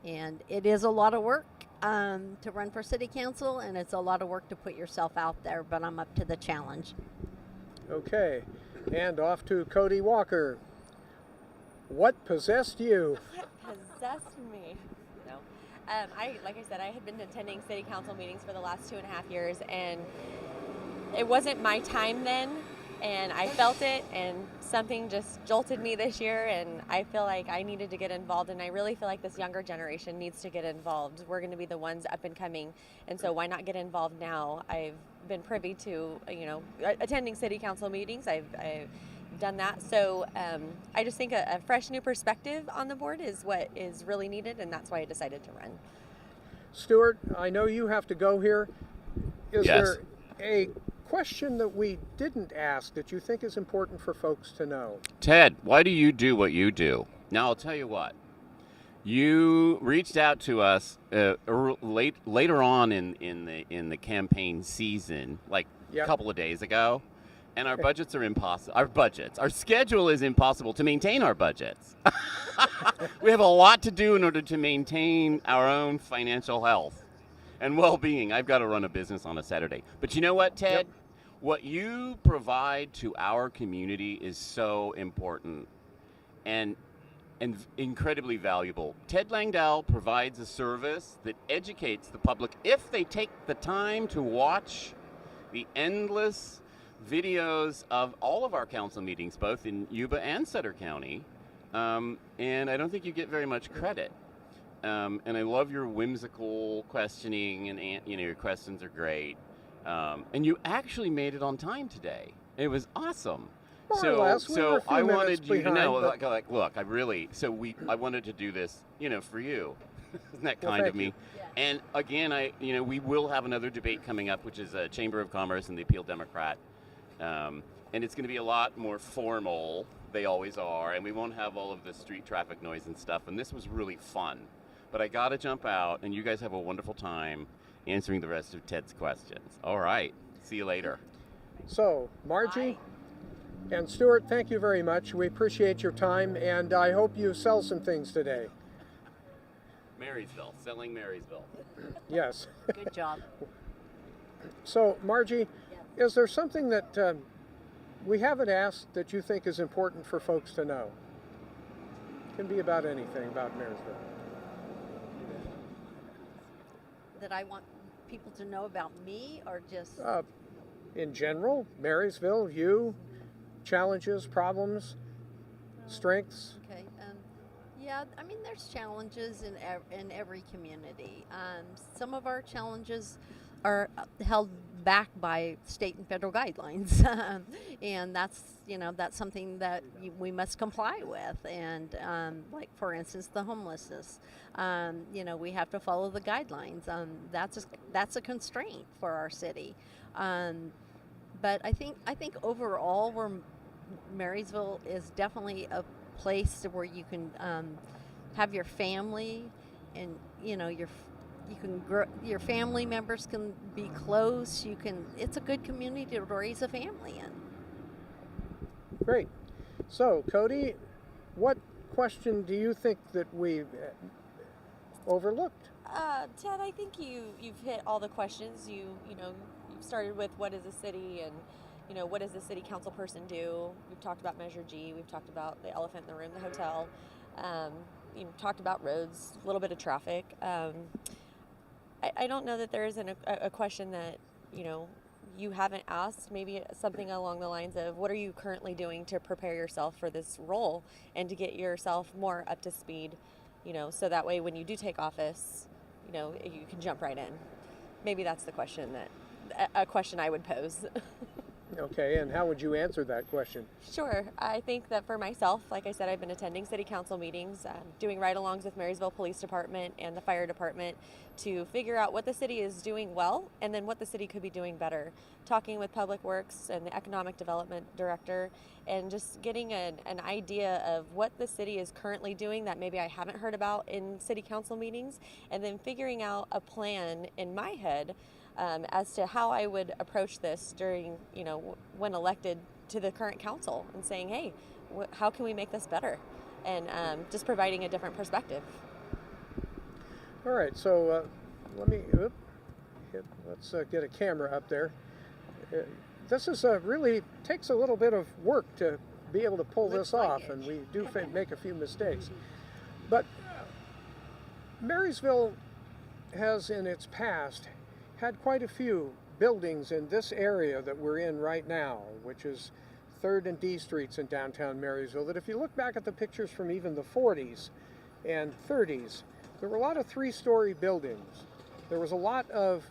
And it is a lot of work to run for city council, and it's a lot of work to put yourself out there, but I'm up to the challenge.
Okay, and off to Cody Walker. What possessed you?
What possessed me? No. Like I said, I had been attending city council meetings for the last 2.5 years, and it wasn't my time then, and I felt it, and something just jolted me this year, and I feel like I needed to get involved, and I really feel like this younger generation needs to get involved. We're going to be the ones up and coming, and so why not get involved now? I've been privy to, attending city council meetings. I've done that, so I just think a fresh new perspective on the board is what is really needed, and that's why I decided to run.
Stuart, I know you have to go here. Is
Yes.
there a question that we didn't ask that you think is important for folks to know?
Ted, why do you do what you do? Now, I'll tell you what. You reached out to us later on in the campaign season, like
Yep.
a couple of days ago, and our budgets are impossible. Our schedule is impossible to maintain our budgets. We have a lot to do in order to maintain our own financial health and well-being. I've got to run a business on a Saturday. But you know what, Ted?
Yep.
What you provide to our community is so important and incredibly valuable. Ted Langdell provides a service that educates the public if they take the time to watch the endless videos of all of our council meetings, both in Yuba and Sutter County. And I don't think you get very much credit. And I love your whimsical questioning, and your questions are great. And you actually made it on time today. It was awesome.
More or less. We were a few
I
minutes
wanted you to
behind,
know,
but-
like, look, I wanted to do this, for you. Isn't that
Well,
kind of
thank
me?
you.
Yeah.
And again, we will have another debate coming up, which is a Chamber of Commerce and the Appeal Democrat. And it's going to be a lot more formal. They always are. And we won't have all of the street traffic noise and stuff. And this was really fun. But I got to jump out, and you guys have a wonderful time answering the rest of Ted's questions. All right. See you later.
So, Margie and Stuart, thank you very much. We appreciate your time, and I hope you sell some things today.
Marysville. Selling Marysville.
Yes.
Good job.
So, Margie, is there something that we haven't asked that you think is important for folks to know? It can be about anything about Marysville.
That I want people to know about me, or just
In general, Marysville, you, challenges, problems, strengths.
okay. Yeah, I mean, there's challenges in every community. Some of our challenges are held back by state and federal guidelines, and that's something that we must comply with. And like, for instance, the homelessness. We have to follow the guidelines. That's a constraint for our city. But I think overall, Marysville is definitely a place where you can have your family, and you can grow, your family members can be close. It's a good community to raise a family in.
Great. So, Cody, what question do you think that we've overlooked?
Ted, I think you've hit all the questions. You've started with what is a city, and what does the city council person do. We've talked about Measure G. We've talked about the elephant in the room, the hotel. You've talked about roads, a little bit of traffic. I don't know that there isn't a question that you haven't asked. Maybe something along the lines of, what are you currently doing to prepare yourself for this role and to get yourself more up to speed, so that way when you do take office, you can jump right in. Maybe that's the question a question I would pose.
Okay, and how would you answer that question?
Sure. I think that for myself, like I said, I've been attending city council meetings, doing ride-alongs with Marysville Police Department and the fire department to figure out what the city is doing well and then what the city could be doing better. Talking with Public Works and the Economic Development Director and just getting an idea of what the city is currently doing that maybe I haven't heard about in city council meetings, and then figuring out a plan in my head as to how I would approach this during, when elected to the current council, and saying, hey, how can we make this better? And just providing a different perspective.
All right, so let's get a camera up there. This is really takes a little bit of work to be able to pull this off, and we do make a few mistakes. But Marysville has in its past had quite a few buildings in this area that we're in right now, which is 3rd and D Streets in downtown Marysville, that if you look back at the pictures from even the 40s and 30s, there were a lot of 3-story buildings. There was a lot of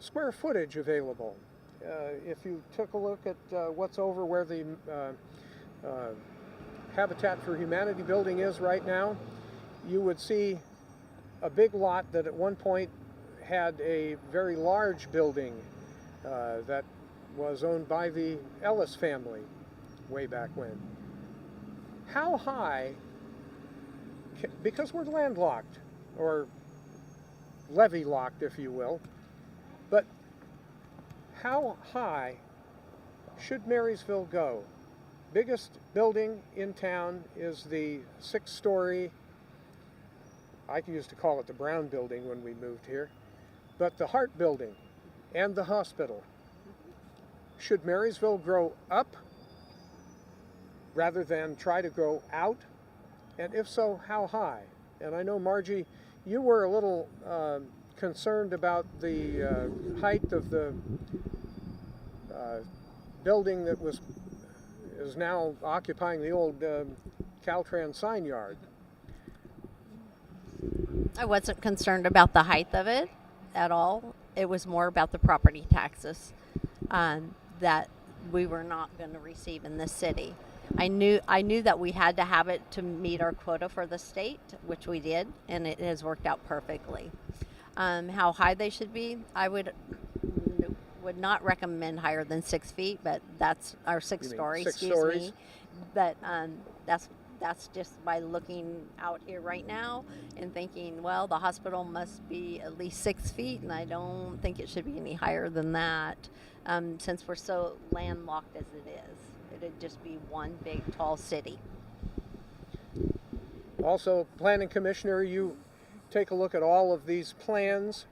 square footage available. If you took a look at what's over where the Habitat for Humanity building is right now, you would see a big lot that at one point had a very large building that was owned by the Ellis family way back when. How high, because we're landlocked, or levee locked if you will, but how high should Marysville go? Biggest building in town is the 6-story, I used to call it the Brown building when we moved here, but the Hart building and the hospital. Should Marysville grow up rather than try to grow out? And if so, how high? And I know, Margie, you were a little concerned about the height of the building that is now occupying the old Caltrans sign yard.
I wasn't concerned about the height of it at all. It was more about the property taxes that we were not going to receive in this city. I knew that we had to have it to meet our quota for the state, which we did, and it has worked out perfectly. How high they should be, I would not recommend higher than 6 feet, but that's our 6 story. Excuse me. But that's just by looking out here right now and thinking, well, the hospital must be at least 6 feet, and I don't think it should be any higher than that, since we're so landlocked as it is. It'd just be one big, tall city.
Also, Planning Commissioner, you take a look at all of these plans.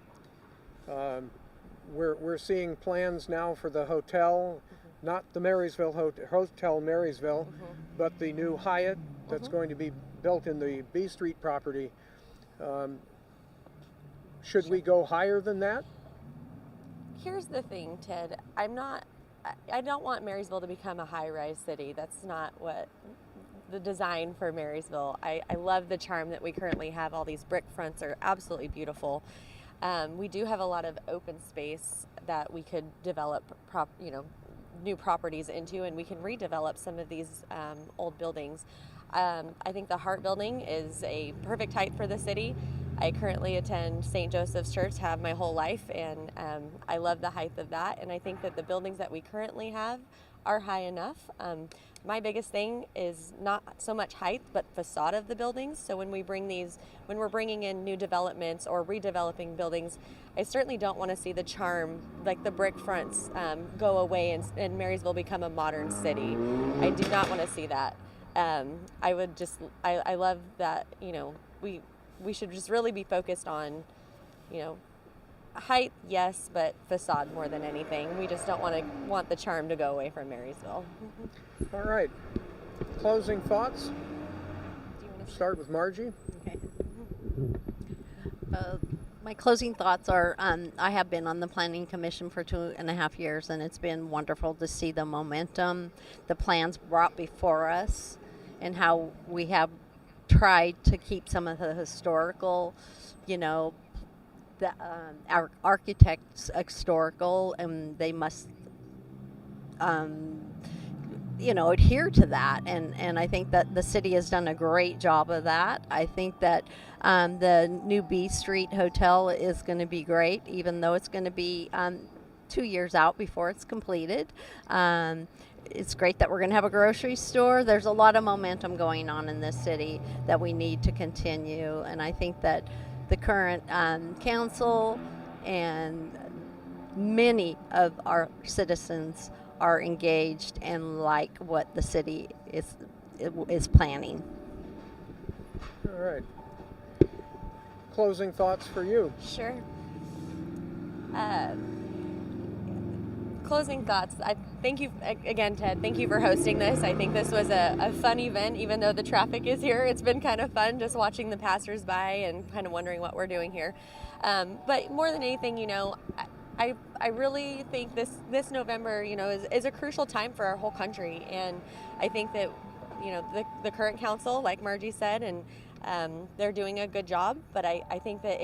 We're seeing plans now for the hotel, not the Marysville Hotel Marysville, but the new Hyatt that's going to be built in the B Street property. Should we go higher than that?
Here's the thing, Ted. I don't want Marysville to become a high-rise city. That's not what the design for Marysville. I love the charm that we currently have. All these brick fronts are absolutely beautiful. We do have a lot of open space that we could develop new properties into, and we can redevelop some of these old buildings. I think the Hart building is a perfect height for the city. I currently attend St. Joseph's Church, have my whole life, and I love the height of that, and I think that the buildings that we currently have are high enough. My biggest thing is not so much height, but facade of the buildings. So when we're bringing in new developments or redeveloping buildings, I certainly don't want to see the charm, like the brick fronts, go away and Marysville become a modern city. I do not want to see that. I love that, we should just really be focused on, height, yes, but facade more than anything. We just don't want the charm to go away from Marysville.
All right. Closing thoughts? Start with Margie.
Okay. My closing thoughts are, I have been on the Planning Commission for 2.5 years, and it's been wonderful to see the momentum, the plans brought before us, and how we have tried to keep some of the historical, our architects historical, and they must adhere to that. And I think that the city has done a great job of that. I think that the new B Street Hotel is going to be great, even though it's going to be 2 years out before it's completed. It's great that we're going to have a grocery store. There's a lot of momentum going on in this city that we need to continue. And I think that the current council and many of our citizens are engaged and like what the city is planning.
All right. Closing thoughts for you.
Sure. Closing thoughts. I thank you again, Ted. Thank you for hosting this. I think this was a fun event, even though the traffic is here. It's been kind of fun just watching the passersby and kind of wondering what we're doing here. But more than anything, I really think this November, is a crucial time for our whole country. And I think that, the current council, like Margie said, and they're doing a good job, but I think that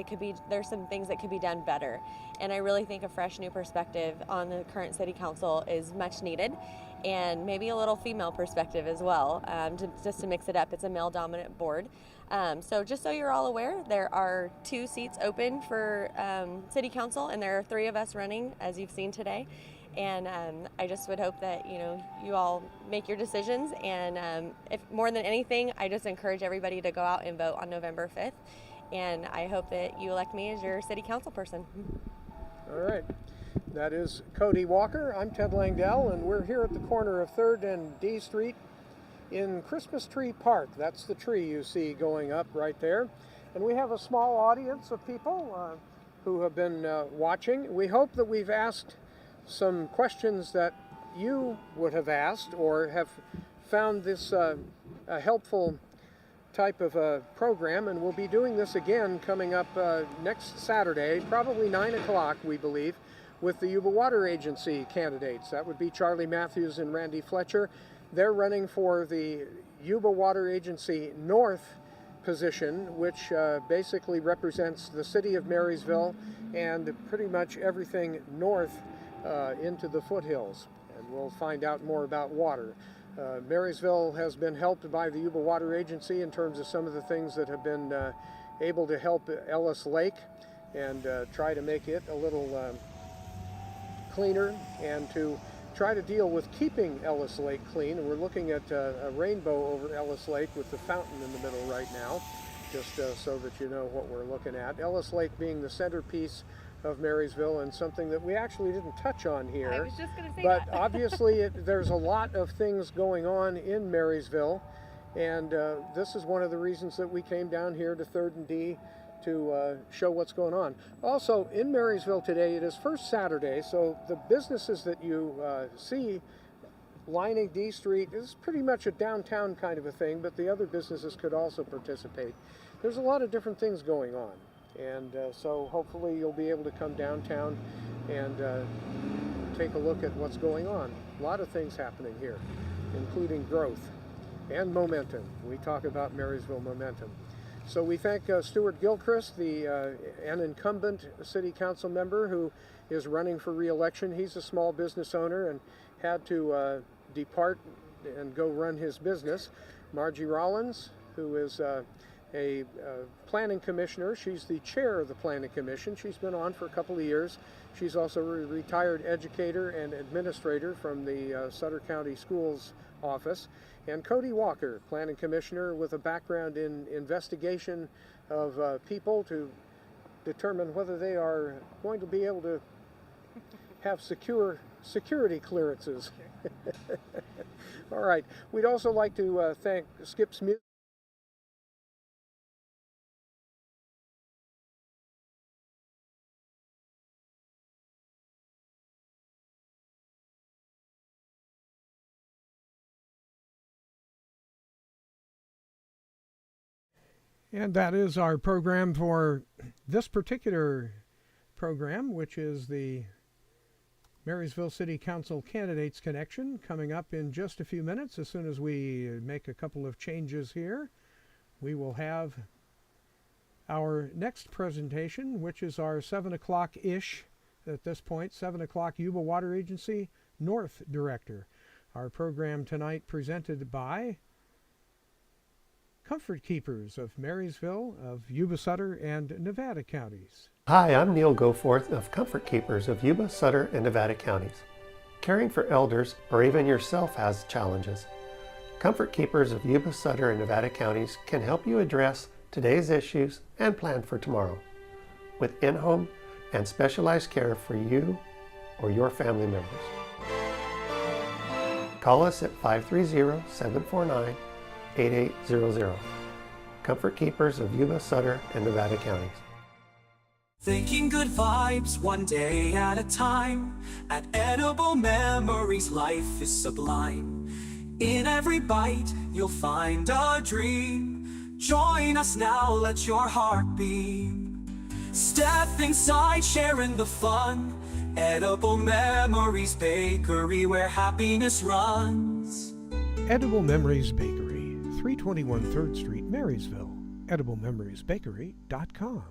there's some things that could be done better. And I really think a fresh new perspective on the current city council is much needed, and maybe a little female perspective as well, just to mix it up. It's a male dominant board. So just so you're all aware, there are 2 seats open for city council, and there are 3 of us running, as you've seen today. And I just would hope that you all make your decisions. And if more than anything, I just encourage everybody to go out and vote on November 5th. And I hope that you elect me as your city council person.
All right. That is Cody Walker. I'm Ted Langdell, and we're here at the corner of 3rd and D Street in Christmas Tree Park. That's the tree you see going up right there. And we have a small audience of people who have been watching. We hope that we've asked some questions that you would have asked, or have found this a helpful type of a program. And we'll be doing this again coming up next Saturday, probably 9 o'clock, we believe, with the Yuba Water Agency candidates. That would be Charlie Matthews and Randy Fletcher. They're running for the Yuba Water Agency North position, which basically represents the city of Marysville and pretty much everything north into the foothills. And we'll find out more about water. Marysville has been helped by the Yuba Water Agency in terms of some of the things that have been able to help Ellis Lake and try to make it a little cleaner, and to try to deal with keeping Ellis Lake clean. And we're looking at a rainbow over Ellis Lake with the fountain in the middle right now, just so that you know what we're looking at. Ellis Lake being the centerpiece of Marysville, and something that we actually didn't touch on here.
I was just going to say
but
that.
Obviously there's a lot of things going on in Marysville, and this is one of the reasons that we came down here to 3rd and D to show what's going on. Also in Marysville today, it is First Saturday, so the businesses that you see lining D Street is pretty much a downtown kind of a thing, but the other businesses could also participate. There's a lot of different things going on, and so hopefully you'll be able to come downtown and take a look at what's going on. A lot of things happening here, including growth and momentum. We talk about Marysville momentum. So we thank Stuart Gilchrist, an incumbent city council member who is running for re-election. He's a small business owner and had to depart and go run his business. Margie Rollins, who is a planning commissioner. She's the chair of the planning commission. She's been on for a couple of years. She's also a retired educator and administrator from the Sutter County Schools office. And Cody Walker, planning commissioner with a background in investigation of people to determine whether they are going to be able to have security clearances. All right. We'd also like to thank Skip's Music. And that is our program for this particular program, which is the Marysville City Council Candidates Connection, coming up in just a few minutes. As soon as we make a couple of changes here, we will have our next presentation, which is our 7 o'clock-ish at this point, 7 o'clock Yuba Water Agency North Director. Our program tonight presented by Comfort Keepers of Marysville, of Yuba-Sutter, and Nevada counties.
Hi, I'm Neil Goforth of Comfort Keepers of Yuba-Sutter and Nevada counties. Caring for elders or even yourself has challenges. Comfort Keepers of Yuba-Sutter and Nevada counties can help you address today's issues and plan for tomorrow with in-home and specialized care for you or your family members. Call us at 530-749-8800. Comfort Keepers of Yuba-Sutter and Nevada counties.
Thinking good vibes one day at a time. At Edible Memories, life is sublime. In every bite, you'll find a dream. Join us now, let your heart beam. Step inside, sharing the fun. Edible Memories Bakery, where happiness runs.
Edible Memories Bakery, 321 3rd Street, Marysville. EdibleMemoriesBakery.com.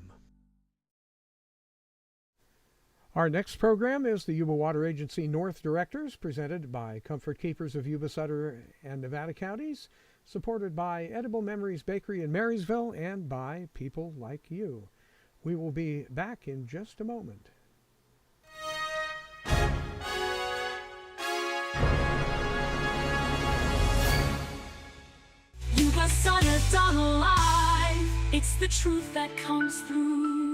Our next program is the Yuba Water Agency North Directors, presented by Comfort Keepers of Yuba-Sutter and Nevada counties, supported by Edible Memories Bakery in Marysville, and by people like you. We will be back in just a moment.
Yuba-Sutter done alive. It's the truth that comes through.